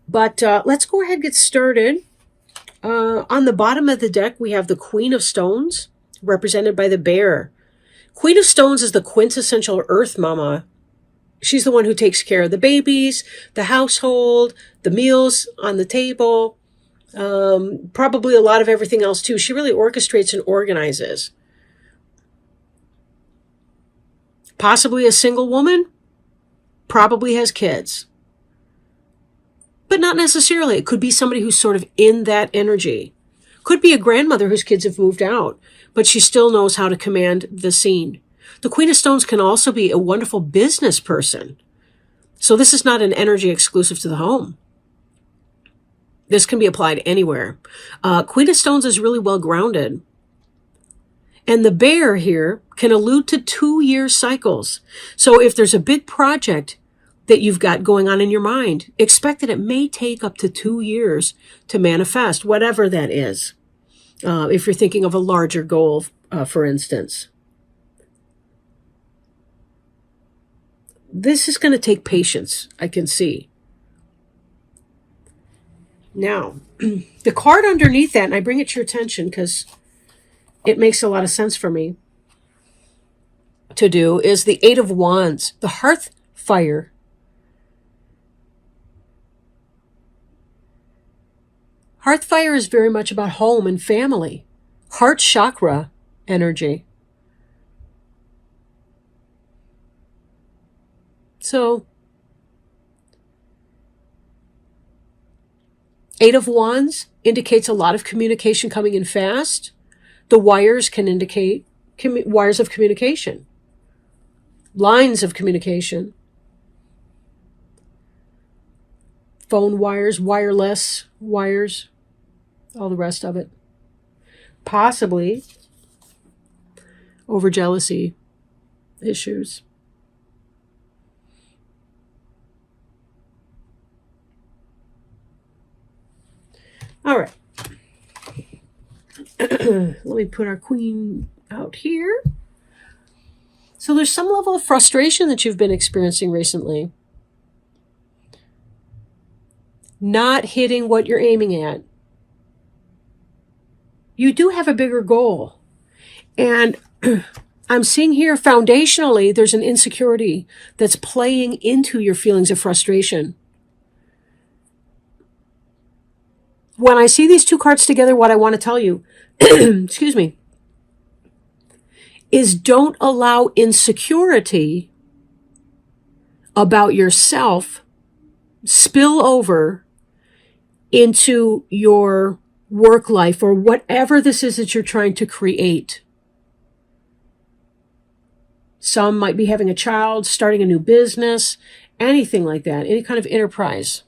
But let's go ahead and get started. On the bottom of the deck, we have the Queen of Stones, represented by the bear. Queen of Stones is the quintessential Earth Mama. She's the one who takes care of the babies, the household, the meals on the table, probably a lot of everything else too. She really orchestrates and organizes. Possibly a single woman, probably has kids. But not necessarily. It could be somebody who's sort of in that energy. Could be a grandmother whose kids have moved out, but she still knows how to command the scene. The Queen of Stones can also be a wonderful business person. So this is not an energy exclusive to the home. This can be applied anywhere. Queen of Stones is really well grounded. And the bear here can allude to 2-year cycles. So if there's a big project that you've got going on in your mind, expect that it may take up to 2 years to manifest, whatever that is. If you're thinking of a larger goal, for instance. This is going to take patience, I can see. Now, the card underneath that, and I bring it to your attention because it makes a lot of sense for me to do, is the Eight of Wands, the hearth fire. Hearth fire is very much about home and family. Heart chakra energy. So, Eight of Wands indicates a lot of communication coming in fast. The wires can indicate wires of communication. Lines of communication. Phone wires, wireless wires, all the rest of it. Possibly over jealousy issues. All right. Let me put our queen out here. So there's some level of frustration that you've been experiencing recently. Not hitting what you're aiming at. You do have a bigger goal. And I'm seeing here foundationally, there's an insecurity that's playing into your feelings of frustration. When I see these two cards together, what I want to tell you, excuse me, is don't allow insecurity about yourself spill over into your work life or whatever this is that you're trying to create. Some might be having a child, starting a new business, anything like that, any kind of enterprise.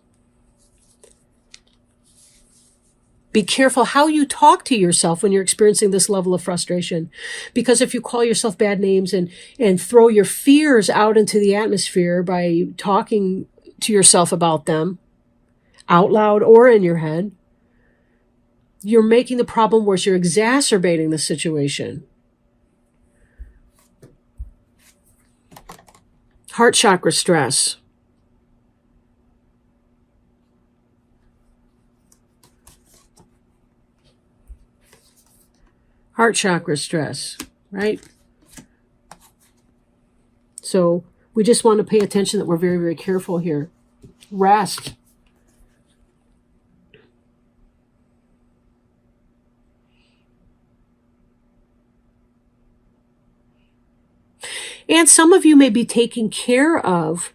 Be careful how you talk to yourself when you're experiencing this level of frustration. Because if you call yourself bad names and throw your fears out into the atmosphere by talking to yourself about them, out loud or in your head, you're making the problem worse. You're exacerbating the situation. Heart chakra stress. Heart chakra stress, right? So we just want to pay attention that we're very, very careful here. Rest. And some of you may be taking care of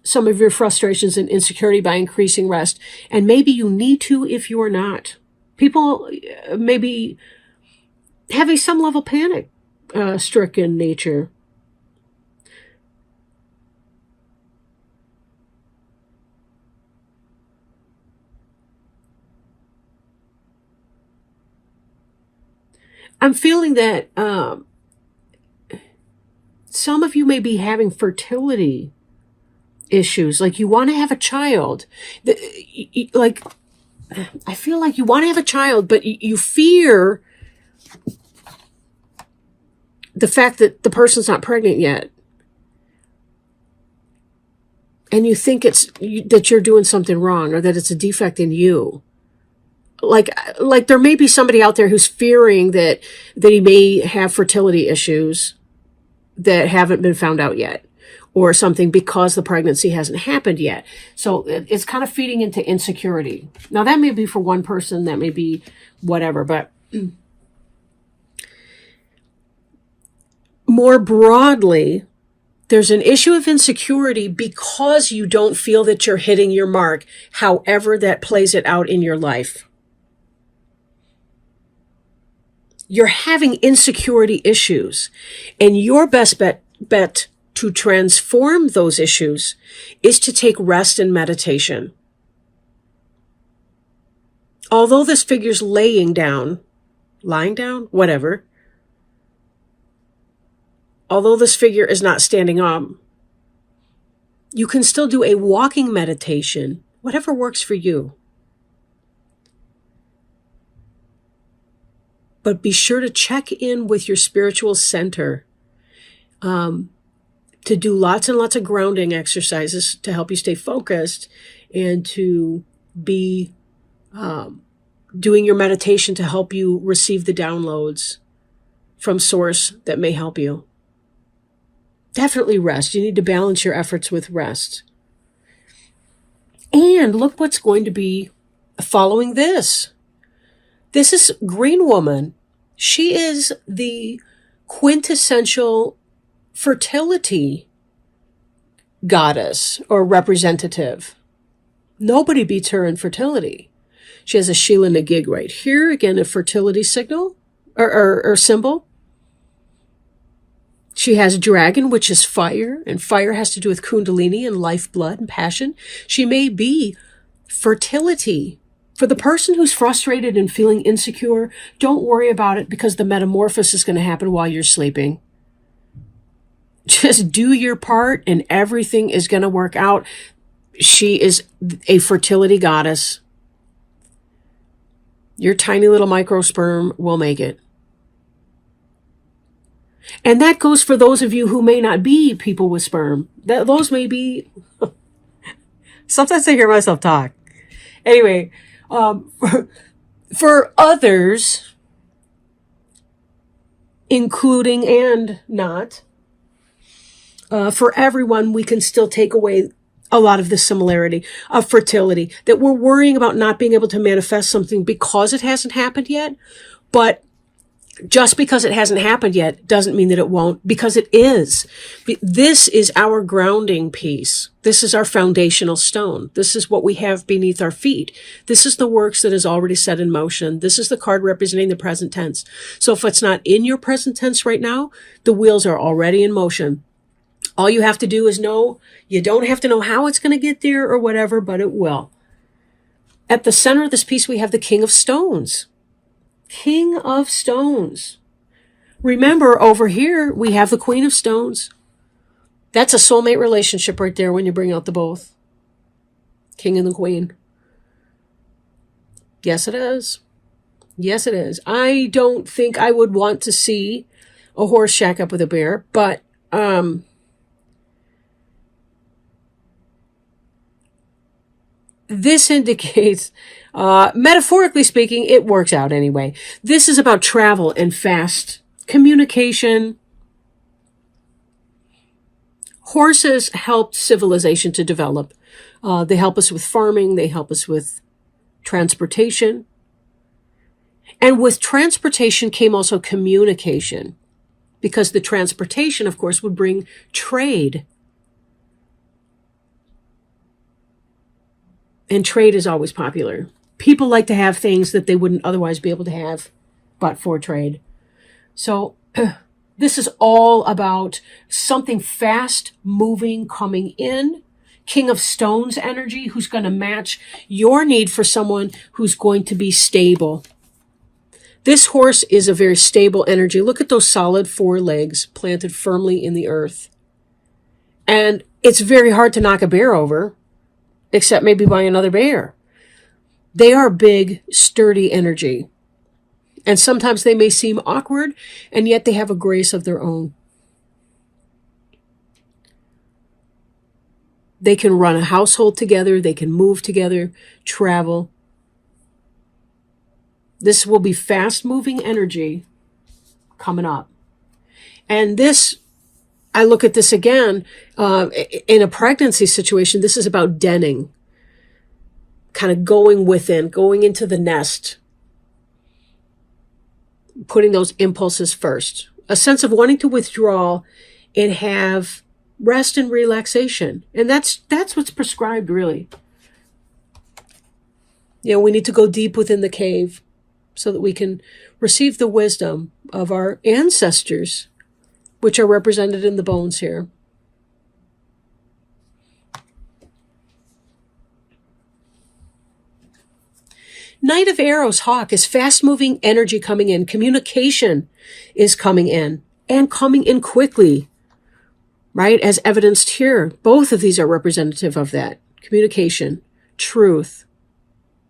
some of your frustrations and insecurity by increasing rest. And maybe you need to if you're not. People may be having some level panic stricken nature. I'm feeling that some of you may be having fertility issues. Like you want to have a child. Like, I feel like you want to have a child, but you fear the fact that the person's not pregnant yet. and you think that you're doing something wrong or that it's a defect in you. Like there may be somebody out there who's fearing that he may have fertility issues that haven't been found out yet, or something, because the pregnancy hasn't happened yet. So it's kind of feeding into insecurity. Now that may be for one person, that may be whatever, but more broadly, there's an issue of insecurity because you don't feel that you're hitting your mark, however that plays it out in your life. You're having insecurity issues, and your best bet to transform those issues is to take rest and meditation. Although this figure's lying down, whatever. Although this figure is not standing up, you can still do a walking meditation, whatever works for you. But be sure to check in with your spiritual center, to do lots and lots of grounding exercises to help you stay focused, and to be doing your meditation to help you receive the downloads from source that may help you. Definitely rest. You need to balance your efforts with rest. And look what's going to be following this. This is Green Woman. She is the quintessential fertility goddess or representative. Nobody beats her in fertility. She has a Sheila Nagig right here. Again, a fertility signal or symbol. She has dragon, which is fire, and fire has to do with kundalini and lifeblood and passion. She may be fertility. For the person who's frustrated and feeling insecure, don't worry about it, because the metamorphosis is going to happen while you're sleeping. Just do your part and everything is going to work out. She is a fertility goddess. Your tiny little microsperm will make it. And that goes for those of you who may not be people with sperm. Those may be... Sometimes I hear myself talk. Anyway, for others, including and not, for everyone, we can still take away a lot of the similarity of fertility, that we're worrying about not being able to manifest something because it hasn't happened yet. But just because it hasn't happened yet doesn't mean that it won't, because it is. This is our grounding piece. This is our foundational stone. This is what we have beneath our feet. This is the works that is already set in motion. This is the card representing the present tense. So if it's not in your present tense right now, the wheels are already in motion. All you have to do is know. You don't have to know how it's going to get there or whatever, but it will. At the center of this piece, we have the King of Stones. King of Stones. Remember, over here, we have the Queen of Stones. That's a soulmate relationship right there when you bring out the both. King and the Queen. Yes, it is. Yes, it is. I don't think I would want to see a horse shack up with a bear, but this indicates, metaphorically speaking, it works out anyway. This is about travel and fast communication. Horses helped civilization to develop. They help us with farming. They help us with transportation. And with transportation came also communication, because the transportation, of course, would bring trade. And trade is always popular. People like to have things that they wouldn't otherwise be able to have but for trade. So this is all about something fast moving coming in. King of Stones energy, who's going to match your need for someone who's going to be stable. This horse is a very stable energy. Look at those solid 4 legs planted firmly in the earth. And it's very hard to knock a bear over, except maybe by another bear. They are big, sturdy energy. And sometimes they may seem awkward, and yet they have a grace of their own. They can run a household together. They can move together, travel. This will be fast moving energy coming up. And this, I look at this again, in a pregnancy situation, this is about denning, kind of going within, going into the nest, putting those impulses first. A sense of wanting to withdraw and have rest and relaxation. And that's what's prescribed, really. We need to go deep within the cave so that we can receive the wisdom of our ancestors, which are represented in the bones here. Knight of Arrows, Hawk, is fast-moving energy coming in. Communication is coming in, and coming in quickly, right? As evidenced here, both of these are representative of that. Communication, truth,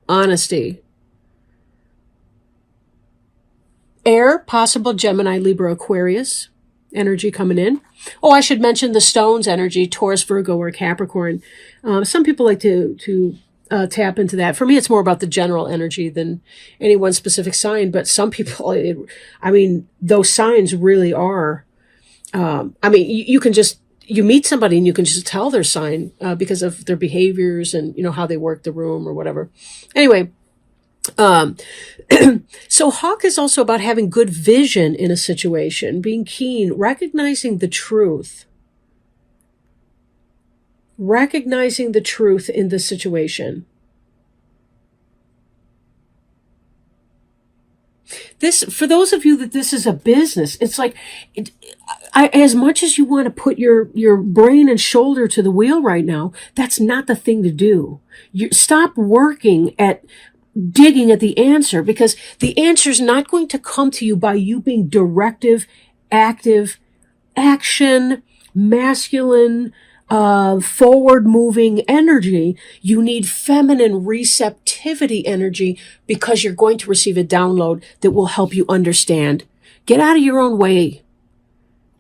honesty. Air, possible Gemini, Libra, Aquarius energy coming in. Oh, I should mention the stones energy, Taurus, Virgo, or Capricorn. Some people like to tap into that. For me, it's more about the general energy than any one specific sign. But some people, those signs really are. You can just, you meet somebody and you can just tell their sign because of their behaviors and, how they work the room or whatever. Anyway, so Hawk is also about having good vision in a situation, being keen, recognizing the truth. Recognizing the truth in the situation. This, for those of you that this is a business, it's like, as much as you want to put your brain and shoulder to the wheel right now, that's not the thing to do. You stop working at digging at the answer, because the answer is not going to come to you by you being directive, active, action, masculine, forward-moving energy. You need feminine receptivity energy, because you're going to receive a download that will help you understand. Get out of your own way.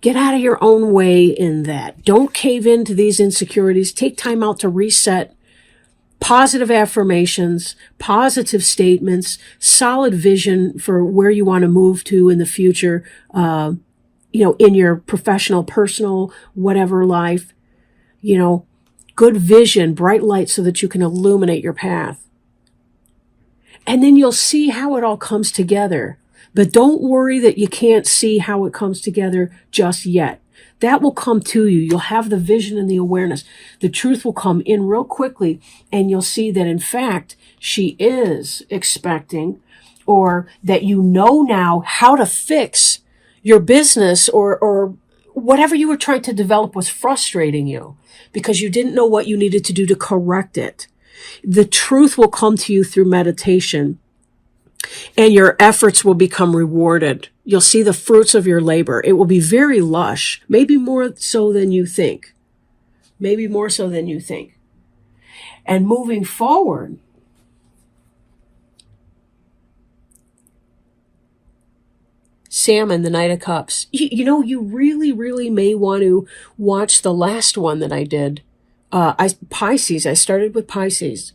Get out of your own way in that. Don't cave into these insecurities. Take time out to reset. Positive affirmations, positive statements, solid vision for where you want to move to in the future, in your professional, personal, whatever life. Good vision, bright light so that you can illuminate your path. And then you'll see how it all comes together. But don't worry that you can't see how it comes together just yet. That will come to you. You'll have the vision and the awareness. The truth will come in real quickly, and you'll see that, in fact, she is expecting, or that now how to fix your business or whatever you were trying to develop was frustrating you because you didn't know what you needed to do to correct it. The truth will come to you through meditation, and your efforts will become rewarded. You'll see the fruits of your labor. It will be very lush, maybe more so than you think. Maybe more so than you think. And moving forward, Salmon, the Knight of Cups. You really, really may want to watch the last one that I did. Pisces. I started with Pisces.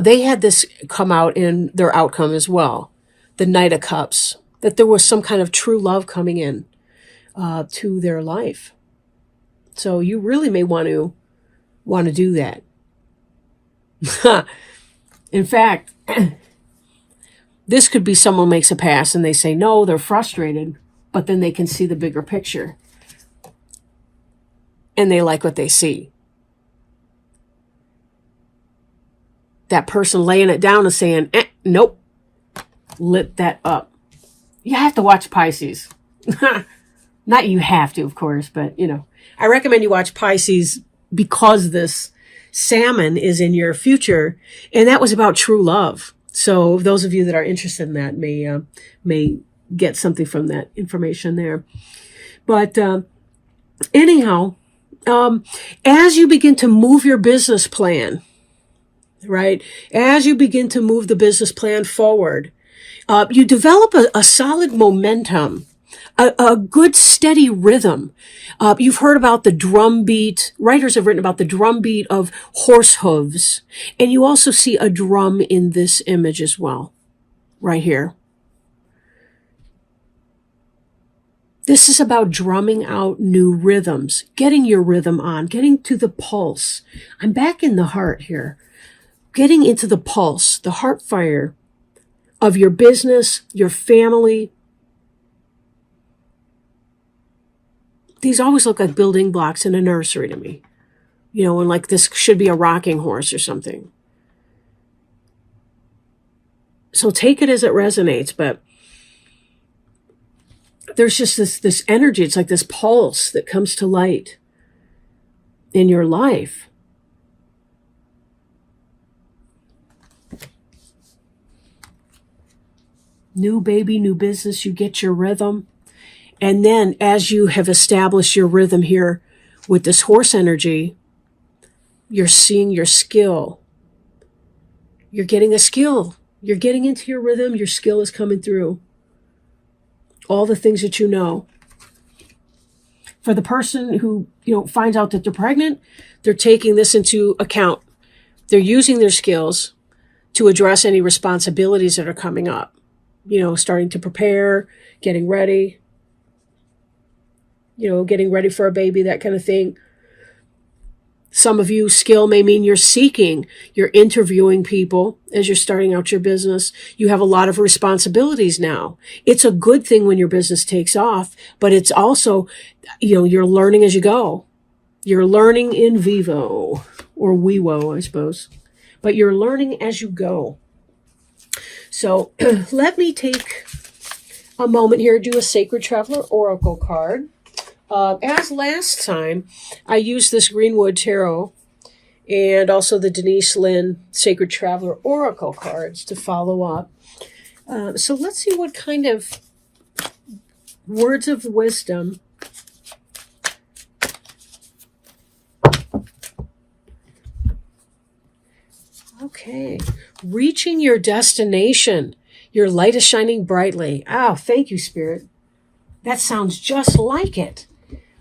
They had this come out in their outcome as well. The Knight of Cups. That there was some kind of true love coming in to their life. So you really may want to do that. In fact, this could be someone makes a pass and they say no, they're frustrated, but then they can see the bigger picture. And they like what they see. That person laying it down and saying, nope, lit that up. You have to watch Pisces. Not you have to, of course, but, I recommend you watch Pisces because this salmon is in your future, and that was about true love. So those of you that are interested in that may get something from that information there. But anyhow, as you begin to move your business plan, right? As you begin to move the business plan forward, you develop a solid momentum a good steady rhythm. You've heard about the drum beat. Writers have written about the drum beat of horse hooves. And you also see a drum in this image as well, right here. This is about drumming out new rhythms, getting your rhythm on, getting to the pulse. I'm back in the heart here. Getting into the pulse, the heart fire of your business, your family. These always look like building blocks in a nursery to me. You know, and like this should be a rocking horse or something. So take it as it resonates, but there's just this energy. It's like this pulse that comes to light in your life. New baby, new business, you get your rhythm. And then as you have established your rhythm here with this horse energy, you're seeing your skill. You're getting a skill. You're getting into your rhythm. Your skill is coming through. All the things that you know. For the person who, finds out that they're pregnant, they're taking this into account. They're using their skills to address any responsibilities that are coming up. Starting to prepare, getting ready, getting ready for a baby, that kind of thing. Some of you, skill may mean you're interviewing people as you're starting out your business. You have a lot of responsibilities now. It's a good thing when your business takes off, but it's also, you're learning as you go. You're learning in vivo, or vivo, I suppose. But you're learning as you go. So let me take a moment here to do a Sacred Traveler Oracle card. As last time, I used this Greenwood Tarot and also the Denise Lynn Sacred Traveler Oracle cards to follow up. So let's see what kind of words of wisdom Okay. Reaching your destination. Your light is shining brightly. Oh, thank you, Spirit. That sounds just like it.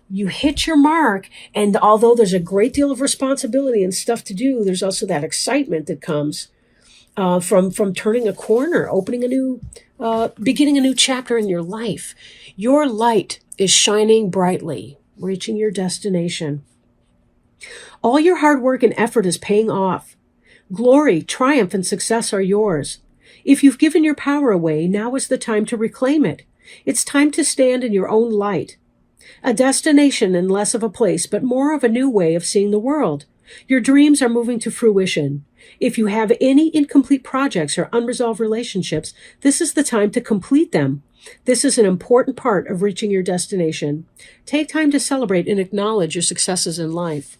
You hit your mark, and although there's a great deal of responsibility and stuff to do, there's also that excitement that comes from turning a corner, beginning a new chapter in your life. Your light is shining brightly, reaching your destination. All your hard work and effort is paying off. Glory, triumph, and success are yours. If you've given your power away, now is the time to reclaim it. It's time to stand in your own light. A destination and less of a place, but more of a new way of seeing the world. Your dreams are moving to fruition. If you have any incomplete projects or unresolved relationships, this is the time to complete them. This is an important part of reaching your destination. Take time to celebrate and acknowledge your successes in life.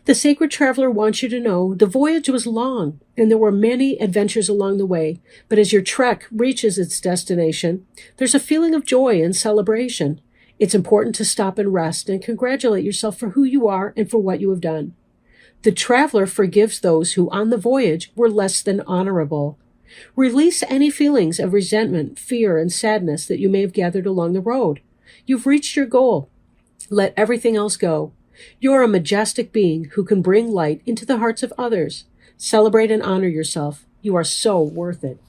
The Sacred Traveler wants you to know the voyage was long, and there were many adventures along the way, but as your trek reaches its destination, there's a feeling of joy and celebration. It's important to stop and rest and congratulate yourself for who you are and for what you have done. The traveler forgives those who on the voyage were less than honorable. Release any feelings of resentment, fear, and sadness that you may have gathered along the road. You've reached your goal. Let everything else go. You're a majestic being who can bring light into the hearts of others. Celebrate and honor yourself. You are so worth it.